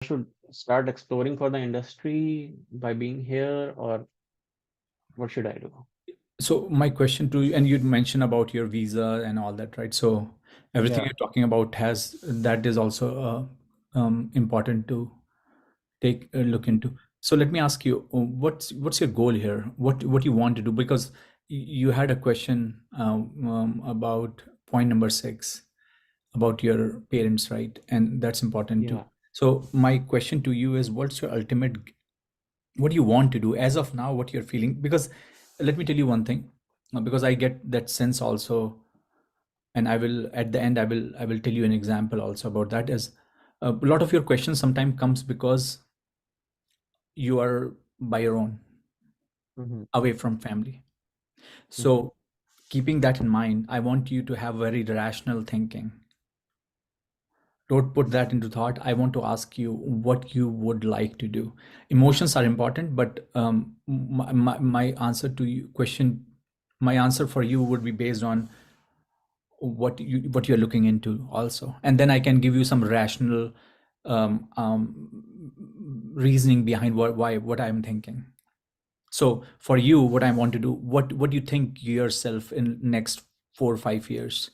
should start exploring for the industry by being here, or what should I do? So my question to you, and you'd mentioned about your visa and all that, right? So everything Yeah, you're talking about has that is also important to take a look into. So let me ask you, what's your goal here? What you want to do? Because you had a question about point number 6 about your parents, right? And that's important too. yeah. So my question to you is, what's your ultimate, what do you want to do as of now, what you're feeling? Because let me tell you one thing, because I get that sense also, and I will at the end I will tell you an example also about that. Is a lot of your questions sometimes comes because you are by your own, Mm-hmm, away from family. mm-hmm, So keeping that in mind, I want you to have very rational thinking. Don't put that into thought. I want to ask you what you would like to do. Emotions are important, but my answer to you question, my answer for you would be based on what you're looking into also, and then I can give you some rational reasoning behind what I'm thinking. So for you, what I want to do, what do you think yourself in next 4 or 5 years,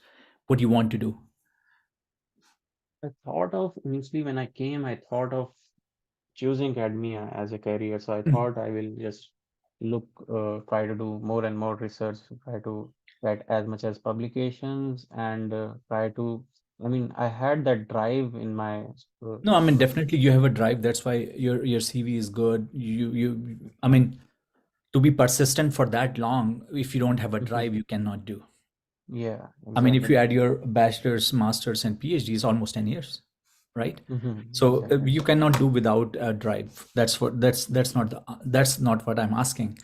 what do you want to do? I thought of initially when I came, I thought of choosing academia as a career. So I thought I will just try to do more and more research, try to write as much as publications, and try to. I mean, I had that drive in my. No, I mean, definitely you have a drive. That's why your CV is good. You I mean, to be persistent for that long, if you don't have a Mhm. drive, you cannot do. Yeah, I mean, if exactly. you add your bachelor's, master's, and PhD, it's almost 10 years, right? So Exactly. you cannot do without a drive. That's not what I'm asking.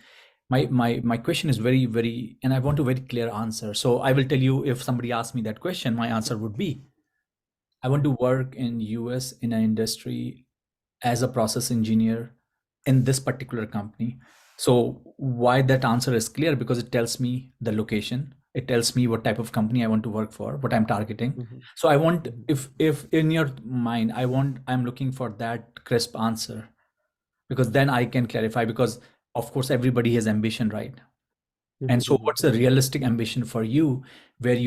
My question is very, and I want a very clear answer. So I will tell you, if somebody asks me that question, my answer would be, I want to work in US in an industry as a process engineer in this particular company. So why that answer is clear? Because it tells me the location, it tells me what type of company I want to work for, what I'm targeting. Mhm, So I want, mhm, if in your mind I'm looking for that crisp answer, because then I can clarify. Because of course everybody has ambition, right? And so what's a realistic ambition for you, where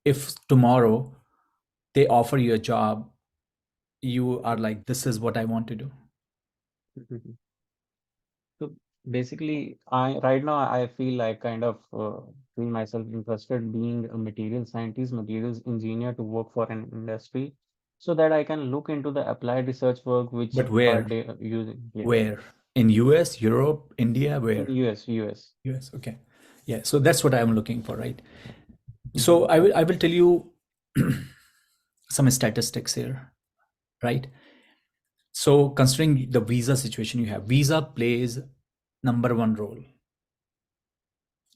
if tomorrow they offer you a job, you are like, this is what I want to do. mhm. So basically, I right now I feel like kind of feel myself interested being a material scientist, materials engineer to work for an industry, so that I can look into the applied research work which But are where? they using, yeah, Where? In US, Europe, India, in where? US. US. Okay. Yeah. So that's what I'm looking for, right? So Mhm, I will tell you some statistics here, right? So considering the visa situation you have, visa plays number one role.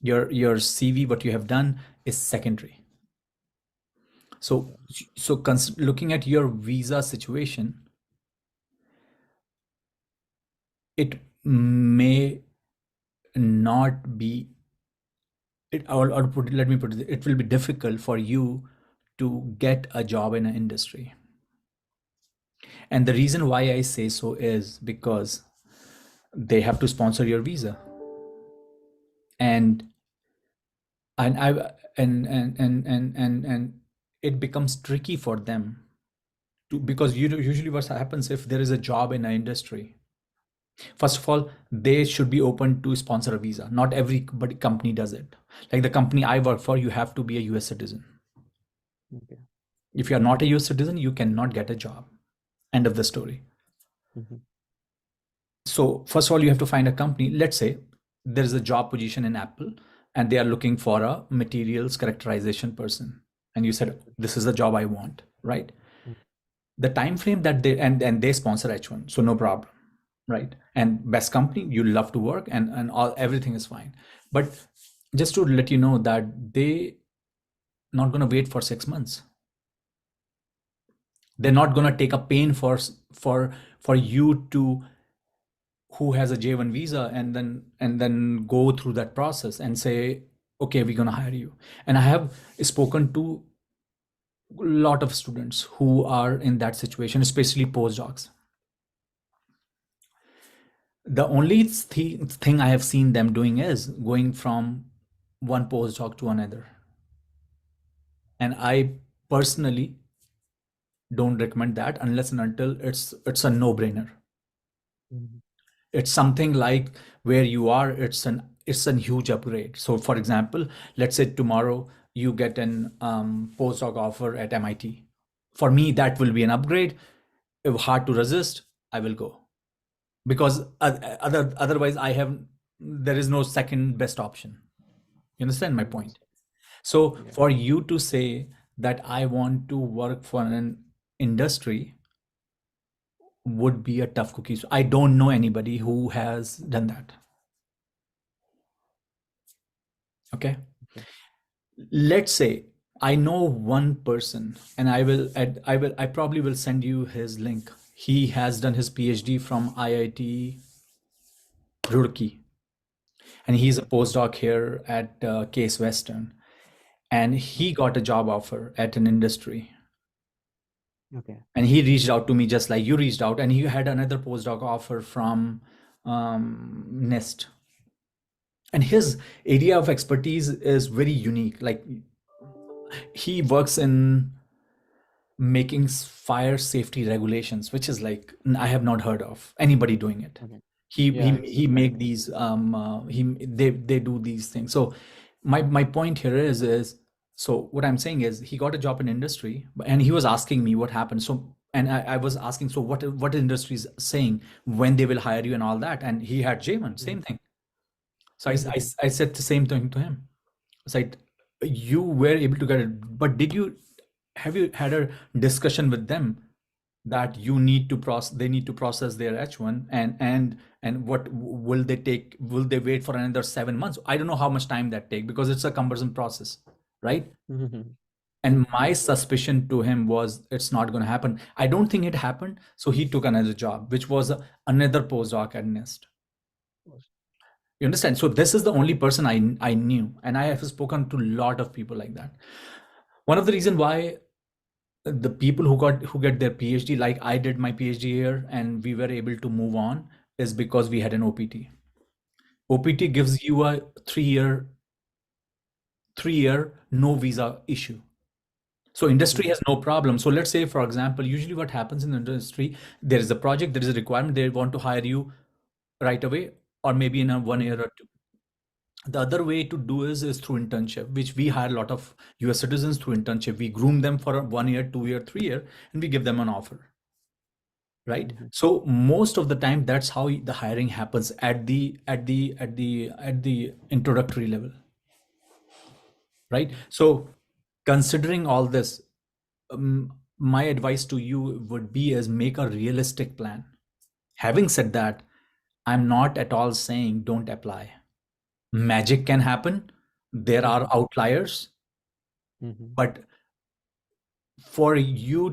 Your CV, what you have done, is secondary. So okay. looking at your visa situation, it may not be let me put it, it will be difficult for you to get a job in an industry. And the reason why I say so is because they have to sponsor your visa. And and i and and and and, and it becomes tricky for them to, because usually what happens, if there is a job in an industry, first of all, they should be open to sponsor a visa. Not every company does it. Like the company I work for, you have to be a US citizen. Okay. If you are not a US citizen, you cannot get a job. End of the story. Mhm, So first of all, you have to find a company. Let's say there is a job position in Apple, and they are looking for a materials characterization person, and you said, this is the job I want, right? mhm, The time frame that they, and they sponsor H1, so no problem, right? And best company, you love to work, and all, everything is fine. But just to let you know that they not going to wait for 6 months. They're not going to take a pain for you to, who has a J1 visa, and then go through that process and say, okay, we're going to hire you. And I have spoken to a lot of students who are in that situation, especially postdocs. The only thing I have seen them doing is going from one postdoc to another. And I personally don't recommend that unless and until it's a no-brainer. Mhm. It's something like where you are, it's a huge upgrade. So for example, let's say tomorrow you get an postdoc offer at MIT. For me, that will be an upgrade. If hard to resist, I will go, because otherwise I have there is no second best option. You understand my point? Understood. So Yeah. for you to say that I want to work for an industry would be a tough cookie. So I don't know anybody who has done that. Okay. Okay. Let's say I know one person, and I probably will send you his link. He has done his PhD from IIT Roorkee, and he's a Okay. postdoc here at Case Western, and he got a job offer at an industry. Okay. And he reached out to me just like you reached out, and he had another postdoc offer from NIST. And his area of expertise is very unique. Like, he works in making fire safety regulations, which is like I have not heard of anybody doing it. Okay. He he Yeah, it's he quite make new. these he they do these things. So my point here is so what I'm saying is he got a job in industry, and he was asking me what happened. So and I was asking, so what industry is saying when they will hire you and all that, and he had Jamin, Mhm. same thing. So I said the same thing to him. It's like, you were able to get it, but have you had a discussion with them that you need to process, they need to process their H1, and what will they take? Will they wait for another 7 months? I don't know how much time that take, because it's a cumbersome process, right? And Yeah. my suspicion to him was it's not going to happen. I don't think it happened. So he took another job, which was another postdoc at NIST. You understand? So this is the only person I knew, and I have spoken to a lot of people like that. One of the reason why the people who get their PhD, like I did my PhD here, and we were able to move on, is because we had an OPT. OPT gives you a 3 year no visa issue. So industry Mhm. has no problem. So let's say, for example, usually what happens in the industry, there is a project, there is a requirement, they want to hire you right away, or maybe in a 1 year Mhm. or two. The other way to do is through internship, which we hire a lot of US citizens through internship. We groom them for a 1 year, 2 year, 3 year, and we give them an offer, right? Mhm. So most of the time, that's how the hiring happens at the introductory level, right? Mhm. So considering all this, my advice to you would be is make a realistic plan. Having said that, I'm not at all saying don't apply. Magic can happen. There are Mhm. outliers, Mhm. but for you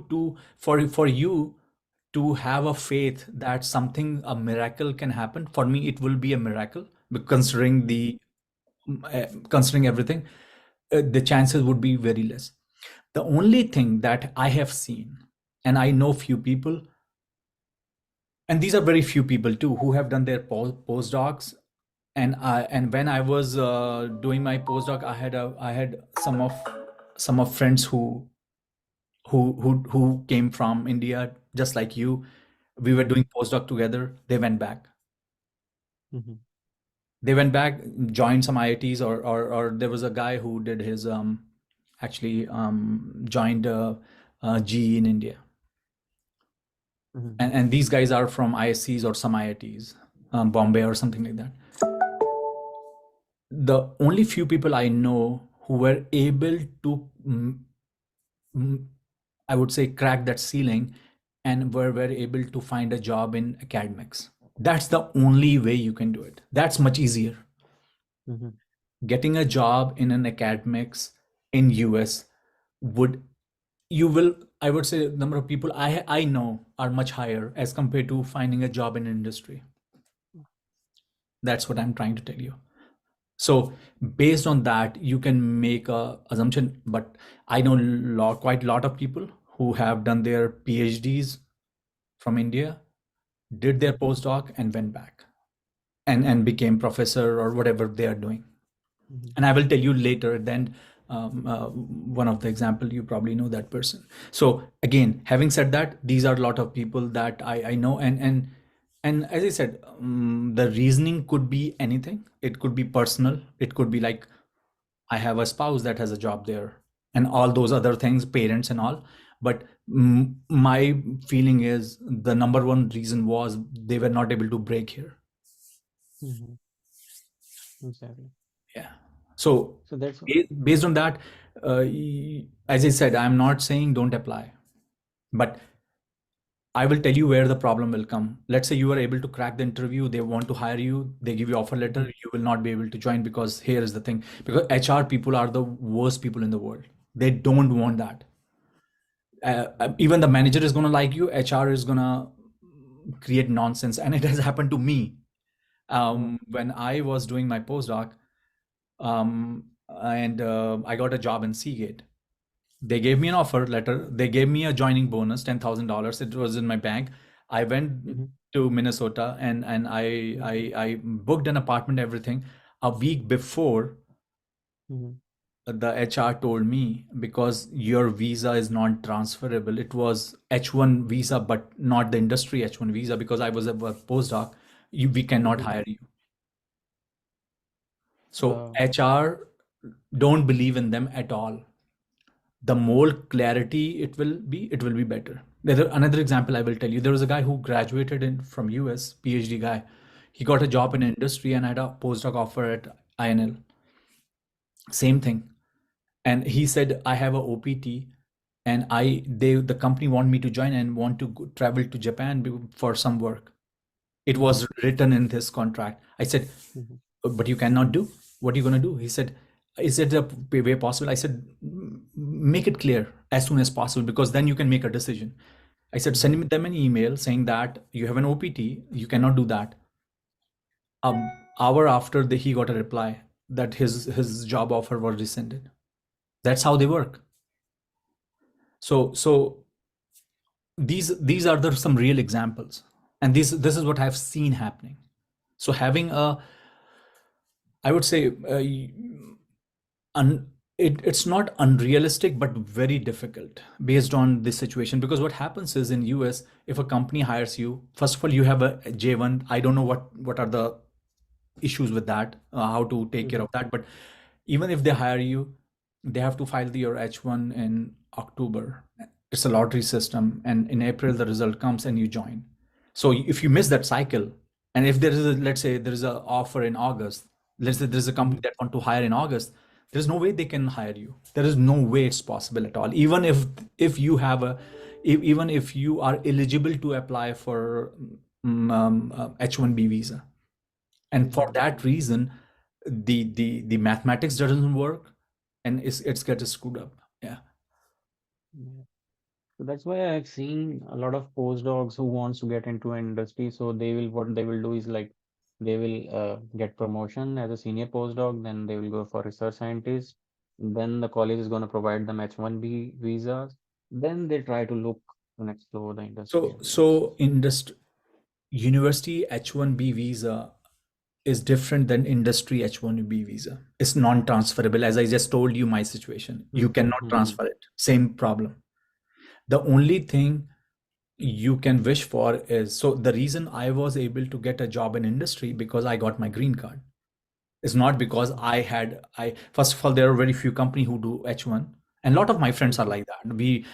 to have a faith that something, a miracle can happen, for me it will be a miracle, but considering Mhm. considering everything, the chances would be very less. The only thing that I have seen, and I know few people, and these are very few people too, who have done their postdocs. And when I was doing my postdoc, I had some of friends who came from India, just like you. We were Mhm. doing postdoc together. They went back. Mhm. They went back, joined some IITs, or there was a guy who did his actually joined GE in India. Mhm. And these guys are from ISCs or some IITs, Bombay or something like that. The only few people I know who were able to mm, I would say crack that ceiling and were able to find a job in academics. That's the only way you can do it. That's much easier. Mhm. Getting a job in an academics in US would you will I would say the number of people I know are much higher as compared to finding a job in industry. That's what I'm trying to tell you. So based on that, you can make a assumption. But I know quite a lot of people who have done their PhDs from India, did their Mhm. postdoc, and went back. and became professor or whatever they are doing. Mhm. And I will tell you later then one of the example, you probably know that person. So again, having said that, these are a lot of people that I know, and as I said, the reasoning could be anything. It could be personal, it could be like I have a spouse that has a job there, and all those other things, parents and all. But my feeling is the number one reason was they were not able to break here. Mhm. Exactly. Yeah. So So that's based on that, as I said, I'm not saying don't apply, but I will tell you where the problem will come. Let's say you are able to crack the interview, they want to hire you, they give you offer letter, Mhm. you will not be able to join because here is the thing. Because HR people are the worst people in the world. They don't want that. Even the manager is going to like you, HR is going to create nonsense. And it has happened to me Oh. when I was doing my postdoc, and I got a job in Seagate. They gave me an offer letter. They gave me a joining bonus, $10,000. It was in my bank. I went Mhm. to Minnesota and Mhm. I booked an apartment, everything. A week before, Mhm. the HR told me because your visa is not transferable. It was H1 visa, but not the industry H1 visa because I was a postdoc. We cannot Mhm. hire you. So Uh, HR don't believe in them at all. The more clarity it will be better. Another example I will tell you. There was a guy who graduated from US, PhD guy. He got a job in mhm. industry and had a postdoc offer at INL. Same thing. And he said, I have a OPT and the company want me to join and want to travel to Japan for some work. It Mhm. was written in this contract. I said, Mhm. but you cannot do. What are you going to do? He said, is it a way possible? I said, make it clear as soon as possible because then you can make a decision. I said, Mhm. send them an email saying that you have an OPT, you cannot do that. Hour after he got a reply that his job offer was rescinded. That's how they work. So these are some real examples, and this is what I've seen happening. So having a, I would say, it's not unrealistic but very difficult based on this situation, because what happens is in US, if a company hires you, first of all you have a J1. I don't know what are the issues with that, how to take care Mhm. of that. But even if they hire you, they have to file your H1 in October. It's a lottery system, and in April the result comes and you join. So if you miss that cycle, and if there is let's say there is a offer in August, let's say there's a company Mhm. that want to hire in August, there's no way they can hire you. There is no way it's possible at all. Even if you have even if you are eligible to apply for H1B visa, and for Mhm. that reason the mathematics doesn't work, and it's gets screwed up. Yeah. Yeah. So that's why I've seen a lot of postdocs who wants to get into an industry. So they will, what they will do is like they will get promotion as a senior postdoc, then they will go for research scientist. Then the college is going to provide them H1B visas. Then they try to look and explore the industry so as well. so industry university H1B visa is different than industry H1B visa. It's non-transferable. As I just told you my situation, you Mm-hmm. cannot Mm-hmm. transfer it. Same problem. The only thing you can wish for is, so the reason I was able to get a job in industry because I got my green card. It's not because I first of all, there are very few company who do H1, and a lot of my friends are Mm-hmm. like that. We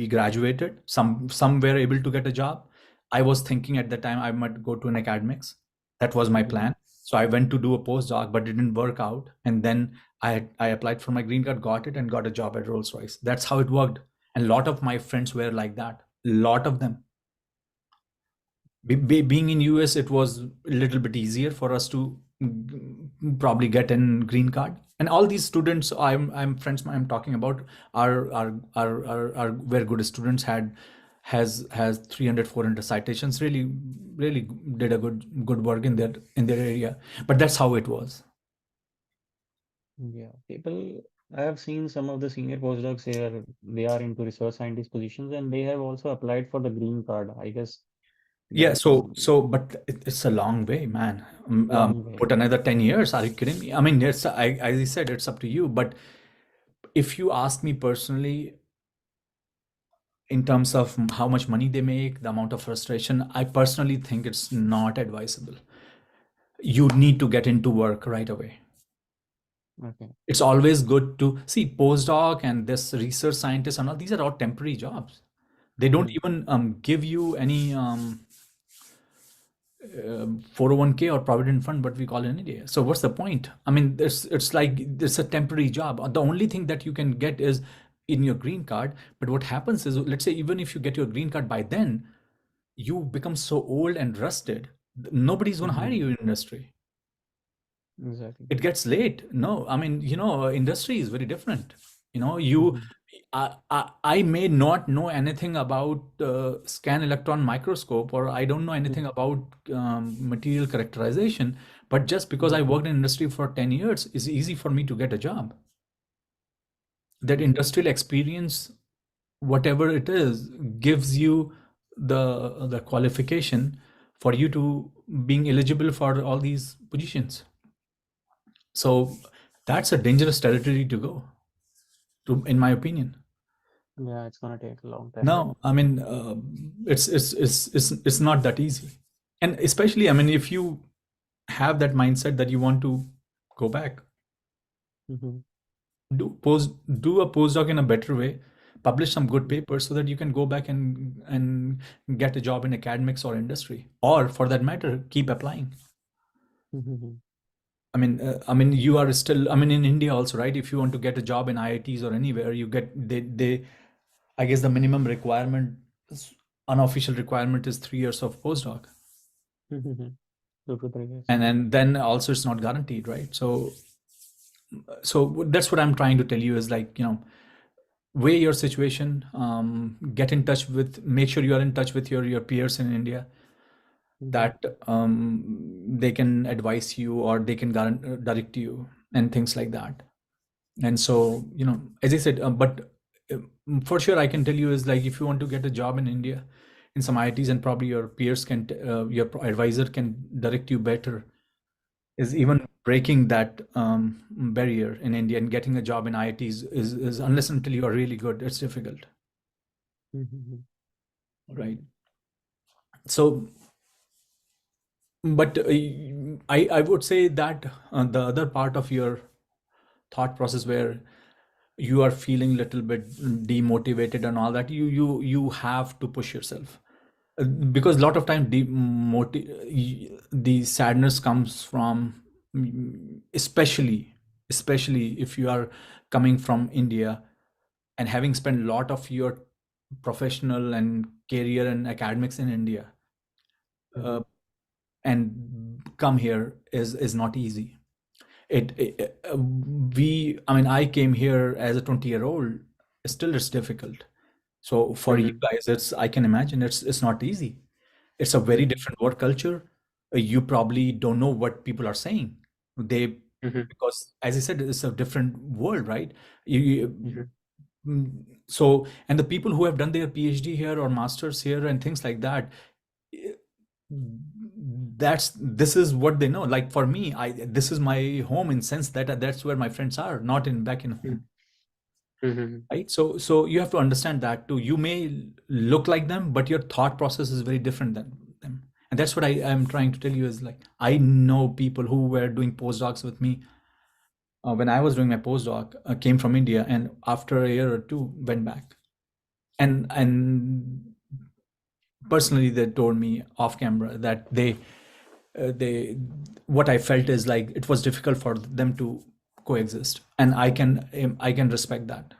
graduated. Some were able to get a job. I was thinking at the time I might go to an academics. That was my Mm-hmm. plan. So I went to do a postdoc, but it didn't work out. And then I applied for my green card, got it, and got a job at Rolls Royce. That's how it worked. And a lot of my friends were like that. A lot of them. Being in US, it was a little bit easier for us to probably get an green card. And all these students I'm friends I'm talking about are very good students, has 300 400 citations, really did a good work in their area. But that's how it was. Yeah, people, I have seen some of the senior postdocs here, they are into research scientist positions and they have also applied for the green card. I guess Yeah, That's but it's a long way, man. long way. Put another 10 years. Are you kidding me? I mean, as I said, it's up to you. But if you ask me personally, in terms of how much money they make, the amount of frustration, I personally think it's not advisable. You need to get into work right away. Okay. It's always good to see postdoc and this research scientist and all. These are all temporary jobs. They don't Mm-hmm. even give you any 401k or provident fund, what we call in India. So what's the point? I mean, it's like it's a temporary job. The only thing that you can get is in your green card. But what happens is, let's say, even if you get your green card by then, you become so old and rusted, nobody's going to hire Mm-hmm. you in industry. Exactly. It gets late. No, I mean, industry is very different. You, Mm-hmm. I may not know anything about scan electron microscope, or I don't know anything about material characterization, but just because Mm-hmm. I worked in industry for 10 years, it's easy for me to get a job. That industrial experience, whatever it is, gives you the qualification for you to being eligible for all these positions. So that's a dangerous territory to go to, in my opinion. Yeah, it's gonna take a long time. No, I mean, it's not that easy, and especially, I mean, if you have that mindset that you want to go back, Mm-hmm. do a postdoc in a better way, publish some good papers so that you can go back and get a job in academics or industry, or for that matter, keep applying. Mm-hmm. I mean, you are still. I mean, in India also, right? If you want to get a job in IITs or anywhere, you get they. I guess the minimum requirement, unofficial requirement, is 3 years of postdoc, Mm-hmm. 2 to 3 years. and then also it's not guaranteed, right? So that's what I'm trying to tell you is like weigh your situation, get in touch with, make sure you are in touch with your peers in India, Mm-hmm. that they can advise you or they can direct you and things like that. And so, as I said, but uh, for sure, I can tell you is like if you want to get a job in India, in some IITs, and probably your peers can, your advisor can direct you better. Is even breaking that barrier in India and getting a job in IITs is unless until you are really good, it's difficult, Mm-hmm. right? So, but I would say that the other part of your thought process where you are feeling a little bit demotivated and all that, you have to push yourself. Because a lot of time the sadness comes from, especially if you are coming from India and having spent a lot of your professional and career and academics in India, Mm-hmm. uh, and come here is not easy. We, I mean, I came here as a 20-year-old. Still it's difficult. So for you Mm-hmm. guys, I can imagine it's not easy. It's a very Mm-hmm. different work culture. You probably don't know what people are saying. They, Mm-hmm. because as I said, it's a different world, right? You, Mm-hmm. so, and the people who have done their PhD here or masters here and things like that, eh, this is what they know. Like for me, this is my home in sense that that's where my friends are, not in back in home, Mm-hmm. right? So you have to understand that too. You may look like them, but your thought process is very different than them. And that's what I am trying to tell you is like, I know people who were doing postdocs with me when I was doing my postdoc, came from India, and after a year or two went back. And personally, they told me off camera that they what I felt is like it was difficult for them to coexist, and I can respect that.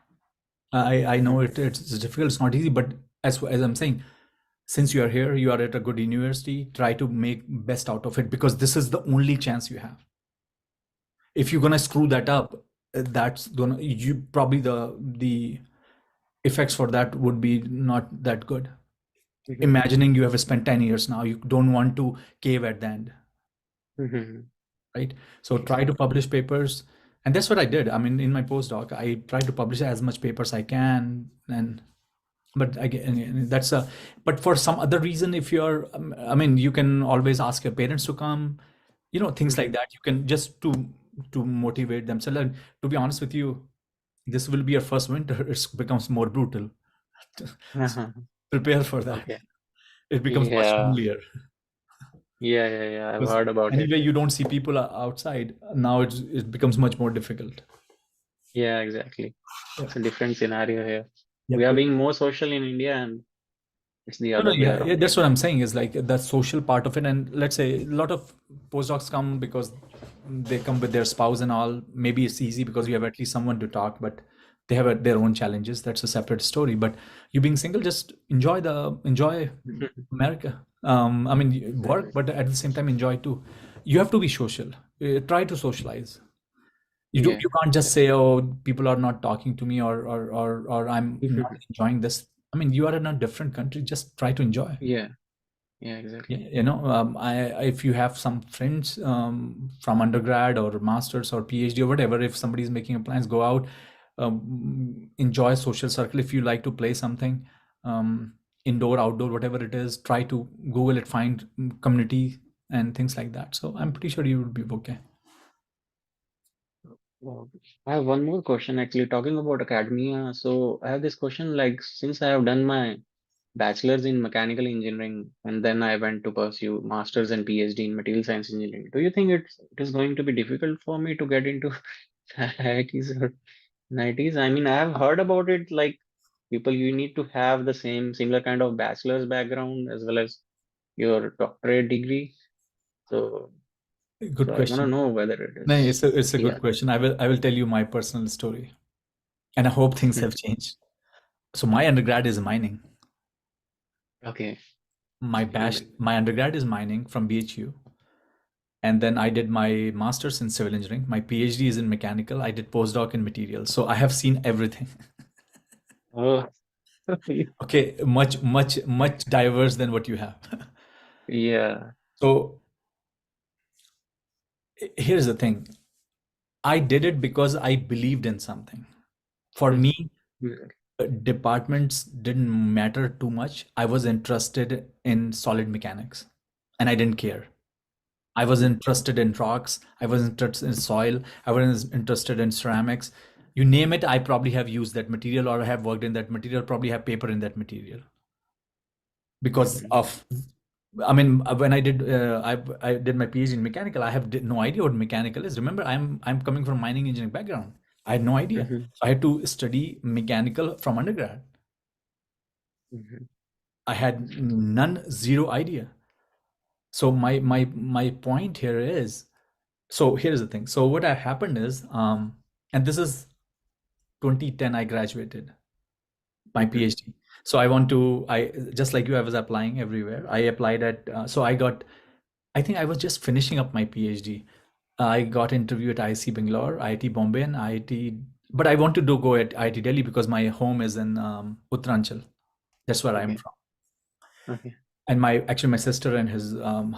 I know it's difficult, it's not easy, but as I'm saying, since you are here, you are at a good university, try to make best out of it, because this is the only chance you have. If you're gonna screw that up, that's gonna, you probably, the effects for that would be not that good. Mm-hmm. Imagining you have spent 10 years now, you don't want to cave at the end, Mm-hmm. right? So try to Exactly. publish papers, and that's what I did. I mean, in my postdoc, I tried to publish as much papers I can, and But again, that's a, but for some other reason, if you're, I mean, you can always ask your parents to come, things like Mhm. that. You can just to motivate themselves. And to be honest with you, this will be your first winter. It becomes more brutal. So prepare for that. Okay. It becomes much Yeah. lonelier Yeah. I've because heard about it. anyway, you don't see people outside. Now it becomes much more difficult. Yeah, exactly. Yeah. It's a different scenario here. We Yep. are Yep. being more social in India, and it's the No, no, other way yeah, yeah, around. that's what I'm saying is like the social part of it. And let's say a lot of postdocs come because they come with their spouse and all. Maybe it's easy because you have at least someone to talk, but they have their own challenges. That's a separate story. But you being single, just enjoy America. I mean, work, Exactly. but at the same time, enjoy too. You have to be social. Try to socialize. Yeah, You can't just say, exactly. oh, people are not talking to me, or I'm not enjoying this. I mean, you are in a different country. Just try to enjoy. Yeah, yeah, exactly. Yeah, if you have some friends from undergrad or masters or PhD or whatever, if somebody is making a plans, go out, enjoy social circle. If you like to play something, um, indoor, outdoor, whatever it is, try to Google it, find community and things like that. So I'm pretty sure you would be okay. Wow. I have one more question actually, talking about academia. So I have this question, like, since I have done my bachelor's in mechanical engineering and then I went to pursue master's and PhD in material science engineering, do you think it is going to be difficult for me to get into IITs or NITs? I mean, I have heard about it, like people, you need to have the same similar kind of bachelor's background as well as your doctorate degree. So Good I want to question. know whether it No, is, it's a yeah. good question. I will tell you my personal story, and I hope things have changed. So my undergrad is mining. Okay. My Amazing. my undergrad is mining from BHU, and then I did my master's in civil engineering. My PhD is in mechanical. I did postdoc in materials. So I have seen everything. Oh, Okay, much diverse than what you have. yeah. So here's the thing. I did it because I believed in something. For Mhm. me, Yeah. departments didn't matter too much. I was interested in solid mechanics, and I didn't care. I was Mhm. interested in rocks. I was interested in soil. I was interested in ceramics. You name it, I probably have used that material or I have worked in that material, probably have paper in that material. Because Mhm. of, I mean, when I did my PhD in mechanical, I have no idea what mechanical is. Remember, I'm coming from mining engineering background. I had no idea. Mhm. So I had to study mechanical from undergrad. Mhm. I had none, zero idea. So my point here is, so here's the thing. So what happened is, and this is 2010, I graduated my Mhm. PhD. So I want to, I just like you, I was applying everywhere. I applied at, so I got, I think I was just finishing up my PhD. I got interview at IIC Bangalore, IIT Bombay, and IIT, but I want to do go at IIT Delhi because my home is in Uttaranchal. That's where I'm Okay. from. Okay. And my sister and his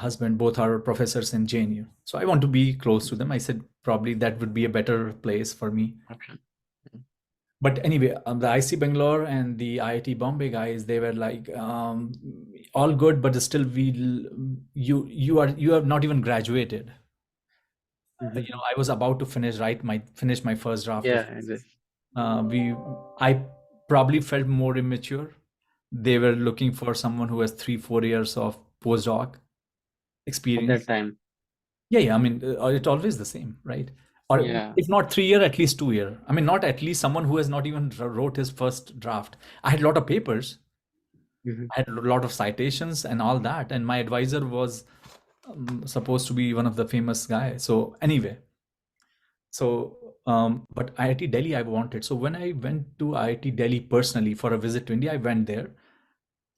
husband both are professors in JNU. So I want to be close to them. I said probably that would be a better place for me. Option. But anyway, the IC Bangalore and the IIT Bombay guys, they were like all good, but still you have not even graduated. Mhm. I was about to finish my first draft Yeah, of exactly. we I probably felt more immature. They were looking for someone who has 3 4 years of postdoc At that experience. time. Yeah. I mean, it's always the same, right? Or Yeah. if not 3 year, at least 2 year. I mean, not at least someone who has not even wrote his first draft. I had a lot of papers, Mhm. I had a lot of citations and all that, and my advisor was supposed to be one of the famous guys. So anyway, but IIT Delhi I wanted. So when I went to IIT Delhi personally for a visit to India, I went there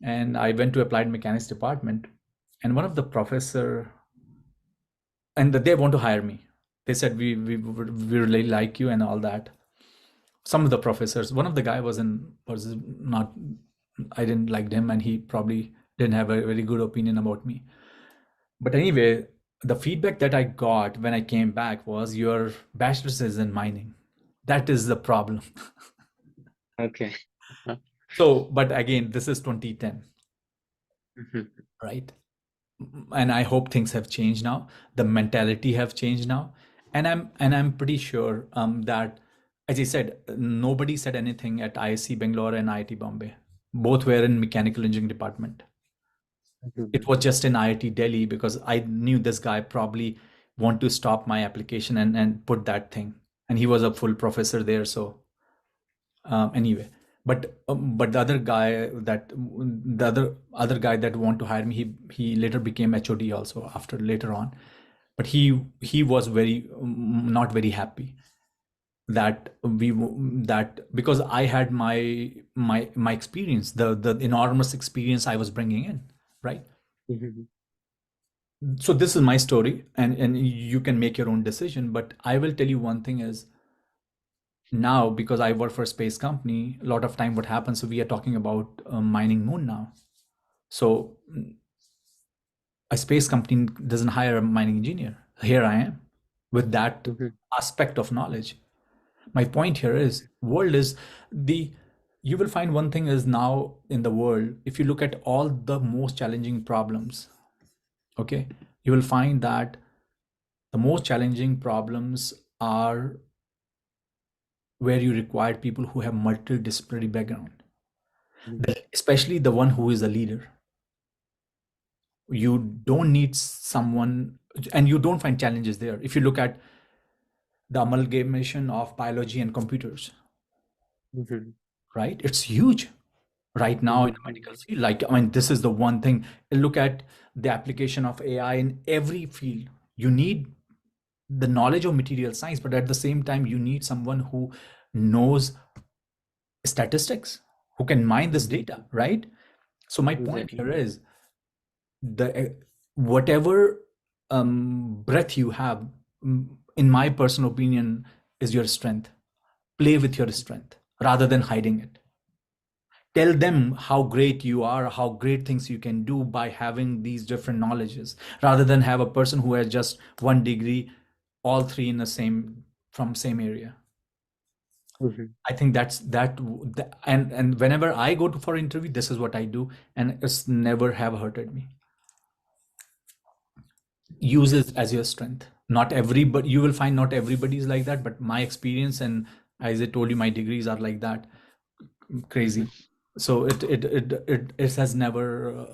and I went to applied mechanics department, and one of the professor and they want to hire me. They said we really like you and all that. Some of the professors, one of the guy was not, I didn't like him, and he probably didn't have a very good opinion about me. But anyway, the feedback that I got when I came back was your bachelor's is in mining. That is the problem. Okay. So, but again, this is 2010, Mhm, right? And I hope things have changed now. The mentality have changed now, and I'm pretty sure that, as I said, nobody said anything at ISC Bangalore and IIT Bombay. Both were in mechanical engineering department. It mhm, was just in IIT Delhi because I knew this guy probably want to stop my application and put that thing, and he was a full professor there. So anyway, but the other guy that the other guy that want to hire me, he later became HOD also after later on, but he was very not very happy that that because I had my experience, the enormous experience I was bringing in, right? mhm, So this is my story, and you can make your own decision, but I will tell you one thing is, now because I work for a space company, a lot of time what happens, so we are talking about mining moon now. So a space company doesn't hire a mining engineer. Here I am with that mhm, aspect of knowledge. My point here is world is the you will find one thing is now in the world, if you look at all the most challenging problems, okay, you will find that the most challenging problems are where you require people who have multidisciplinary background, mhm, especially the one who is a leader. You don't need someone, and you don't find challenges there. If you look at the amalgamation of biology and computers, mhm, right? It's huge right now in mhm, the medical mhm, field. Like, I mean, this is the one thing. Look at the application of AI in every field. You need the knowledge of material science, but at the same time, you need someone who knows statistics, who can mine this mhm. data, right? So my point Exactly. here is the whatever breadth you have, in my personal opinion, is your strength. Play with your strength rather than hiding it. Tell them how great you are, how great things you can do by having these different knowledges, rather than have a person who has just one degree, all three in the same from same area. Mhm, I think that's and whenever I go to for interview, this is what I do, and it's never have hurted me. Use mhm, it as your strength. Not everybody, you will find not everybody is like that, but my experience, and as I told you, my degrees are like that. mhm, Crazy. So it has never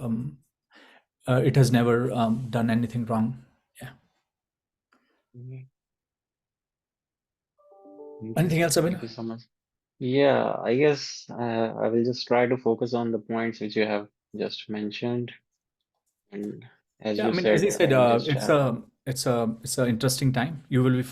it has never done anything wrong. Yeah. mhm. Thank you. Anything else, Abhin? Thank you so much. Yeah, I guess I will just try to focus on the points which you have just mentioned. And as Yeah, I you mean, as said, I said, I will just it's a interesting time. You will be fine.